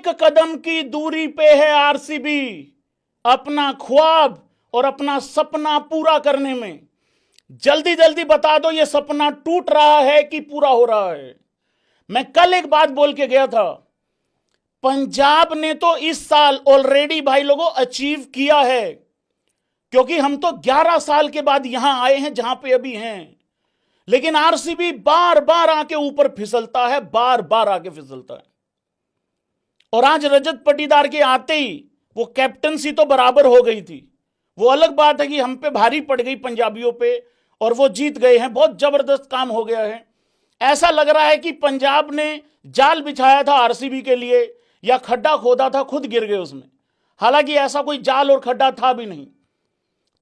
एक कदम की दूरी पे है आरसीबी अपना ख्वाब और अपना सपना पूरा करने में। जल्दी जल्दी बता दो, ये सपना टूट रहा है कि पूरा हो रहा है। मैं कल एक बात बोल के गया था, पंजाब ने तो इस साल ऑलरेडी भाई लोगों अचीव किया है, क्योंकि हम तो 11 साल के बाद यहां आए हैं जहां पे अभी हैं। लेकिन आरसीबी बार बार आके ऊपर फिसलता है, बार बार आके फिसलता है। और आज रजत पाटीदार के आते ही वो कैप्टनसी तो बराबर हो गई थी। वो अलग बात है कि हम पे भारी पड़ गई पंजाबियों पे और वो जीत गए हैं, बहुत जबरदस्त काम हो गया है। ऐसा लग रहा है कि पंजाब ने जाल बिछाया था आरसीबी के लिए या खड्डा खोदा था, खुद गिर गए उसमें। हालांकि ऐसा कोई जाल और खड्डा था भी नहीं।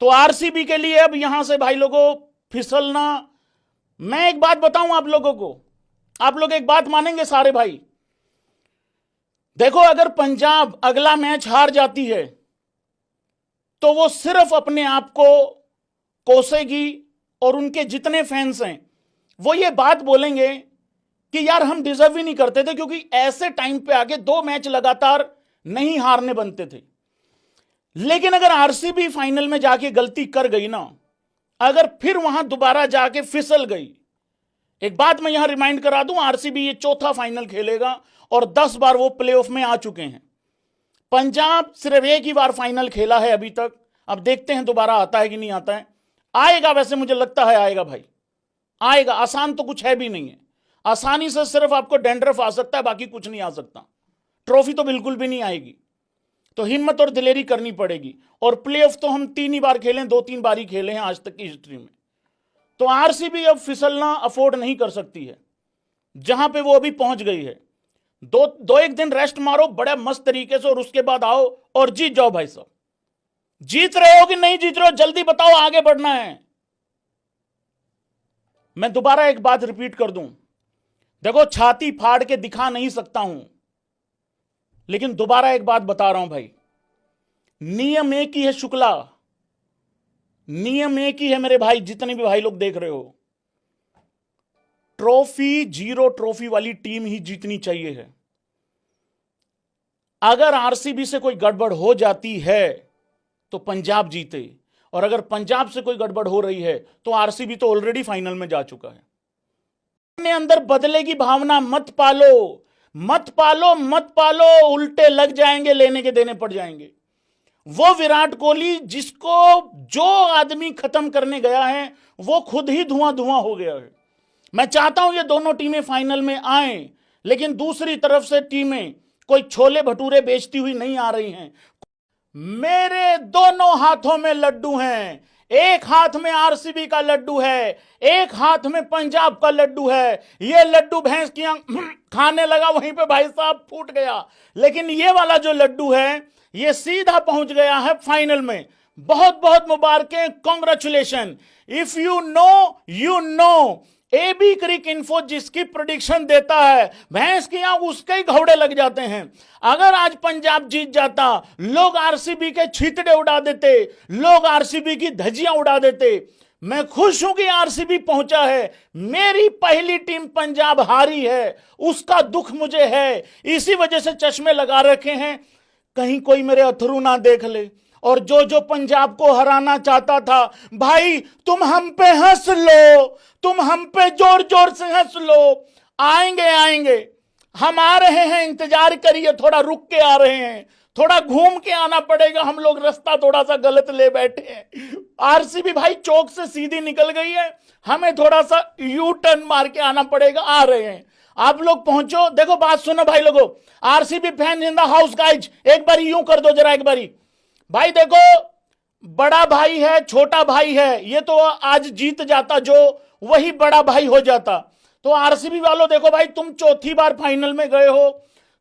तो आरसीबी के लिए अब यहां से भाई लोगों फिसलना। मैं एक बात बताऊं आप लोगों को, आप लोग एक बात मानेंगे सारे भाई। देखो, अगर पंजाब अगला मैच हार जाती है तो वो सिर्फ अपने आप को कोसेगी और उनके जितने फैंस हैं वो ये बात बोलेंगे कि यार हम डिजर्व ही नहीं करते थे, क्योंकि ऐसे टाइम पे आगे 2 मैच लगातार नहीं हारने बनते थे। लेकिन अगर आरसीबी फाइनल में जाके गलती कर गई ना, अगर फिर वहां दोबारा जाके फिसल गई, एक बात मैं यहां रिमाइंड करा दूं, आरसीबी ये 4था फाइनल खेलेगा और 10 बार वो प्लेऑफ में आ चुके हैं। पंजाब सिर्फ एक ही बार फाइनल खेला है अभी तक। अब देखते हैं दोबारा आता है कि नहीं आता है। आएगा, वैसे मुझे लगता है आएगा भाई, आएगा। आसान तो कुछ है भी नहीं है। आसानी से सिर्फ आपको डैंड्रफ आ सकता है, बाकी कुछ नहीं आ सकता। ट्रॉफी तो बिल्कुल भी नहीं आएगी। तो हिम्मत और दिलेरी करनी पड़ेगी। और प्लेऑफ तो हम 3 ही बार खेले, 2-3 बार ही खेले हैं आज तक की हिस्ट्री में। तो आरसीबी अब फिसलना अफोर्ड नहीं कर सकती है जहां पे वो अभी पहुंच गई है। दो एक दिन रेस्ट मारो बड़े मस्त तरीके से और उसके बाद आओ और जीत जाओ भाई साहब। जीत रहे हो कि नहीं जीत रहे हो, जल्दी बताओ, आगे बढ़ना है। मैं दोबारा एक बात रिपीट कर दूं, देखो छाती फाड़ के दिखा नहीं सकता हूं, लेकिन दोबारा एक बात बता रहा हूं भाई, नियम एक ही है शुक्ला, नियम एक ही है मेरे भाई, जितने भी भाई लोग देख रहे हो। ट्रॉफी 0 ट्रॉफी वाली टीम ही जीतनी चाहिए है। अगर आरसीबी से कोई गड़बड़ हो जाती है तो पंजाब जीते, और अगर पंजाब से कोई गड़बड़ हो रही है तो आरसीबी तो ऑलरेडी फाइनल में जा चुका है। अपने अंदर बदले की भावना मत पालो, मत पालो, मत पालो, उल्टे लग जाएंगे, लेने के देने पड़ जाएंगे। वो विराट कोहली जिसको जो आदमी खत्म करने गया है वो खुद ही धुआं धुआं हो गया है। मैं चाहता हूं ये दोनों टीमें फाइनल में आए, लेकिन दूसरी तरफ से टीमें कोई छोले भटूरे बेचती हुई नहीं आ रही हैं। मेरे दोनों हाथों में लड्डू हैं, एक हाथ में आरसीबी का लड्डू है, एक हाथ में पंजाब का लड्डू है। ये लड्डू भैंस की खाने लगा, वहीं पे भाई साहब फूट गया। लेकिन ये वाला जो लड्डू है ये सीधा पहुंच गया है फाइनल में। बहुत बहुत मुबारकें, congratulation. If you know you know. AB cricinfo जिसकी प्रेडिक्शन देता है भैंस की आंख उसके ही घोड़े लग जाते हैं। अगर आज पंजाब जीत जाता, लोग आरसीबी के छींतड़े उड़ा देते, लोग आरसीबी की धज्जियां उड़ा देते। मैं खुश हूं कि आरसीबी पहुंचा है। मेरी पहली टीम पंजाब हारी है, उसका दुख मुझे है, इसी वजह से चश्मे लगा रखे हैं, कहीं कोई मेरे अथरू ना देख ले। और जो जो पंजाब को हराना चाहता था, भाई तुम हम पे हंस लो, तुम हम पे जोर जोर से हंस लो। आएंगे आएंगे, हम आ रहे हैं, इंतजार करिए। थोड़ा रुक के आ रहे हैं, थोड़ा घूम के आना पड़ेगा, हम लोग रास्ता थोड़ा सा गलत ले बैठे हैं। आरसीबी भाई चौक से सीधी निकल गई है, हमें थोड़ा सा यू टर्न मार के आना पड़ेगा। आ रहे हैं, आप लोग पहुंचो। देखो बात सुनो भाई लोगों, RCB fan in the house guys, एक बार यूं कर दो जरा, एक बारी भाई। देखो बड़ा भाई है, छोटा भाई है, ये तो आज जीत जाता जो वही बड़ा भाई हो जाता। तो आरसीबी वालों देखो भाई, तुम चौथी बार फाइनल में गए हो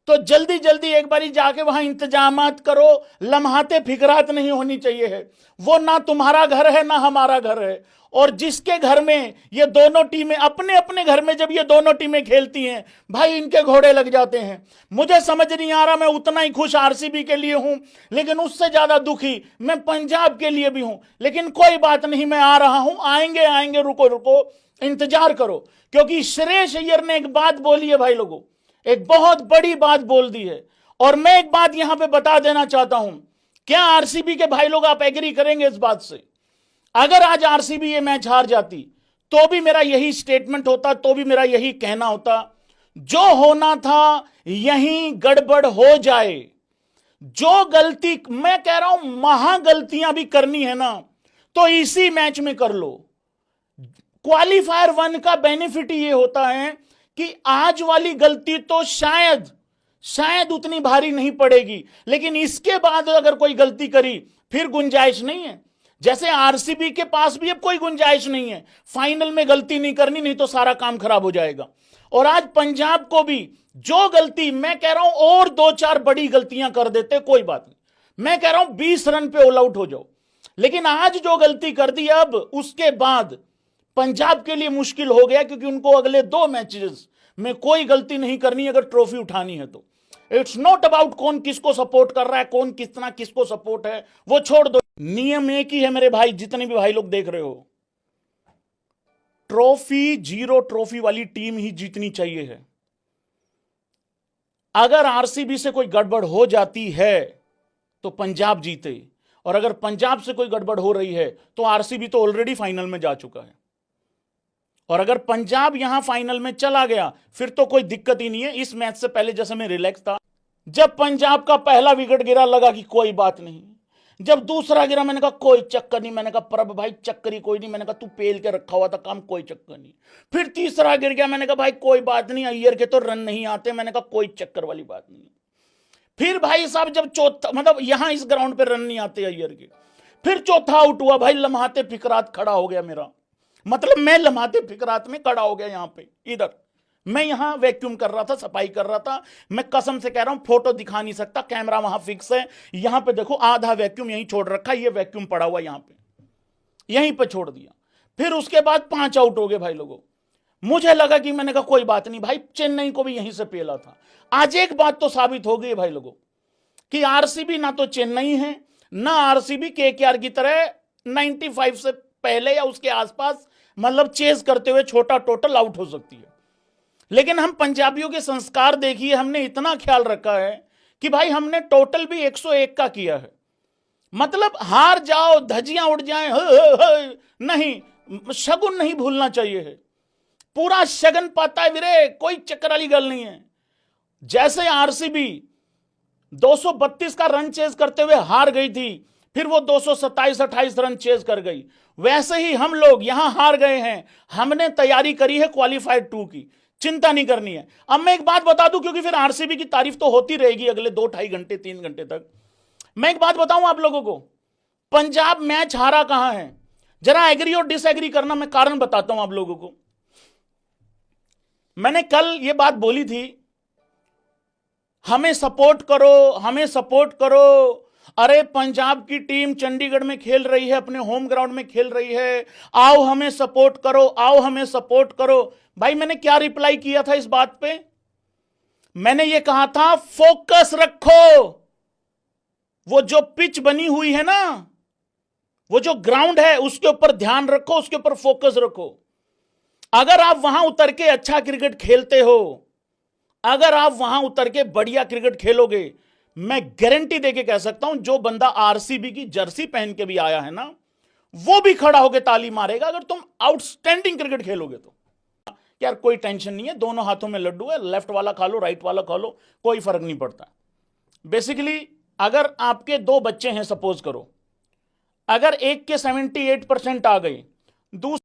तो जल्दी जल्दी एक बारी जाके वहां इंतजामात करो। लम्हाते फिकरात नहीं होनी चाहिए है। वो ना तुम्हारा घर है ना हमारा घर है। और जिसके घर में ये दोनों टीमें, अपने अपने घर में जब ये दोनों टीमें खेलती हैं भाई, इनके घोड़े लग जाते हैं। मुझे समझ नहीं आ रहा, मैं उतना ही खुश आरसीबी के लिए हूं, लेकिन उससे ज्यादा दुखी मैं पंजाब के लिए भी हूं। लेकिन कोई बात नहीं, मैं आ रहा हूं, आएंगे आएंगे, रुको रुको, इंतजार करो। क्योंकि श्रेयस अय्यर ने एक बात बोली है भाई लोगों, एक बहुत बड़ी बात बोल दी है, और मैं एक बात यहां पे बता देना चाहता हूं, क्या आरसीबी के भाई लोग आप एग्री करेंगे इस बात से? अगर आज आरसीबी ये मैच हार जाती तो भी मेरा यही स्टेटमेंट होता, तो भी मेरा यही कहना होता, जो होना था यही गड़बड़ हो जाए। जो गलती मैं कह रहा हूं महा गलतियां भी करनी है ना तो इसी मैच में कर लो। क्वालिफायर 1 का बेनिफिट ये होता है कि आज वाली गलती तो शायद उतनी भारी नहीं पड़ेगी, लेकिन इसके बाद अगर कोई गलती करी फिर गुंजाइश नहीं है। जैसे आरसीबी के पास भी अब कोई गुंजाइश नहीं है, फाइनल में गलती नहीं करनी, नहीं तो सारा काम खराब हो जाएगा। और आज पंजाब को भी जो गलती, मैं कह रहा हूं और 2-4 बड़ी गलतियां कर देते कोई बात नहीं, मैं कह रहा हूं 20 रन पे ऑल आउट हो जाओ, लेकिन आज जो गलती कर दी अब उसके बाद पंजाब के लिए मुश्किल हो गया, क्योंकि उनको अगले 2 मैचेस में कोई गलती नहीं करनी अगर ट्रॉफी उठानी है तो। इट्स नॉट अबाउट कौन किसको सपोर्ट कर रहा है, कौन कितना किसको सपोर्ट है, वो छोड़ दो। नियम एक ही है मेरे भाई, जितने भी भाई लोग देख रहे हो, ट्रॉफी 0 ट्रॉफी वाली टीम ही जीतनी चाहिए है। अगर आरसीबी से कोई गड़बड़ हो जाती है तो पंजाब जीते, और अगर पंजाब से कोई गड़बड़ हो रही है तो आरसीबी तो ऑलरेडी फाइनल में जा चुका है। और अगर पंजाब यहां फाइनल में चला गया फिर तो कोई दिक्कत ही नहीं है। इस मैच से पहले जैसे मैं रिलैक्स था, जब पंजाब का पहला विकेट गिरा लगा कि कोई बात नहीं, जब दूसरा गिरा मैंने कहा कोई चक्कर नहीं, मैंने कहा प्रभ भाई चक्कर ही कोई नहीं, मैंने कहा तू पेल के रखा हुआ था काम, कोई चक्कर नहीं। फिर तीसरा गिर गया, मैंने कहा भाई कोई बात नहीं, अय्यर के तो रन नहीं आते, मैंने कहा कोई चक्कर वाली बात नहीं। फिर भाई साहब जब चौथा, मतलब यहां इस ग्राउंड पे रन नहीं आते अय्यर के, फिर चौथा आउट हुआ, भाई लम्हाते फिकरात खड़ा हो गया मेरा, मतलब मैं लम्हाते फिकरात में खड़ा हो गया। यहां पे इधर मैं यहां वैक्यूम कर रहा था, सफाई कर रहा था, मैं कसम से कह रहा हूं फोटो दिखा नहीं सकता, कैमरा वहां फिक्स है। यहां पे देखो आधा वैक्यूम यहीं छोड़ रखा, ये वैक्यूम पड़ा हुआ यहां पे, यहीं पे छोड़ दिया। फिर उसके बाद 5 आउट हो गए भाई लोगों। मुझे लगा कि मैंने कहा कोई बात नहीं भाई, चेन्नई को भी यहीं से पेला था। आज एक बात तो साबित हो गई भाई लोगों कि आरसीबी ना तो चेन्नई है, ना आरसीबी केकेआर की तरह 95 से पहले या उसके आसपास मतलब चेज करते हुए छोटा टोटल आउट हो सकती है। लेकिन हम पंजाबियों के संस्कार देखिए, हमने इतना ख्याल रखा है कि भाई हमने टोटल भी 101 का किया है, मतलब हार जाओ धजियां उड़ जाएं नहीं, शगुन नहीं भूलना चाहिए है, पूरा शगन पाता है वीरे, कोई चक्कर वाली गल नहीं है। जैसे आरसीबी 232 का रन चेज करते हुए हार गई थी, फिर वो 227-28 रन चेज कर गई, वैसे ही हम लोग यहां हार गए हैं। हमने तैयारी करी है क्वालिफायर 2 की, चिंता नहीं करनी है। अब मैं एक बात बता दूं, क्योंकि फिर आरसीबी की तारीफ तो होती रहेगी अगले 2-2.5 घंटे 3 घंटे तक। मैं एक बात बताऊं आप लोगों को, पंजाब मैच हारा कहां है, जरा एग्री और डिसएग्री करना, मैं कारण बताता हूं आप लोगों को। मैंने कल यह बात बोली थी, हमें सपोर्ट करो, हमें सपोर्ट करो। अरे पंजाब की टीम चंडीगढ़ में खेल रही है, अपने होम ग्राउंड में खेल रही है, आओ हमें सपोर्ट करो, आओ हमें सपोर्ट करो। भाई मैंने क्या रिप्लाई किया था इस बात पे? मैंने ये कहा था फोकस रखो, वो जो पिच बनी हुई है ना, वो जो ग्राउंड है उसके ऊपर ध्यान रखो, उसके ऊपर फोकस रखो। अगर आप वहां उतर के अच्छा क्रिकेट खेलते हो, अगर आप वहां उतर के बढ़िया क्रिकेट खेलोगे, मैं गारंटी देके कह सकता हूं जो बंदा आरसीबी की जर्सी पहन के भी आया है ना, वो भी खड़ा होकर ताली मारेगा अगर तुम आउटस्टैंडिंग क्रिकेट खेलोगे तो। यार कोई टेंशन नहीं है, दोनों हाथों में लड्डू है, लेफ्ट वाला खा लो राइट वाला खा लो, कोई फर्क नहीं पड़ता। बेसिकली अगर आपके 2 बच्चे हैं, सपोज करो, अगर एक के 78% आ गए, दूसरे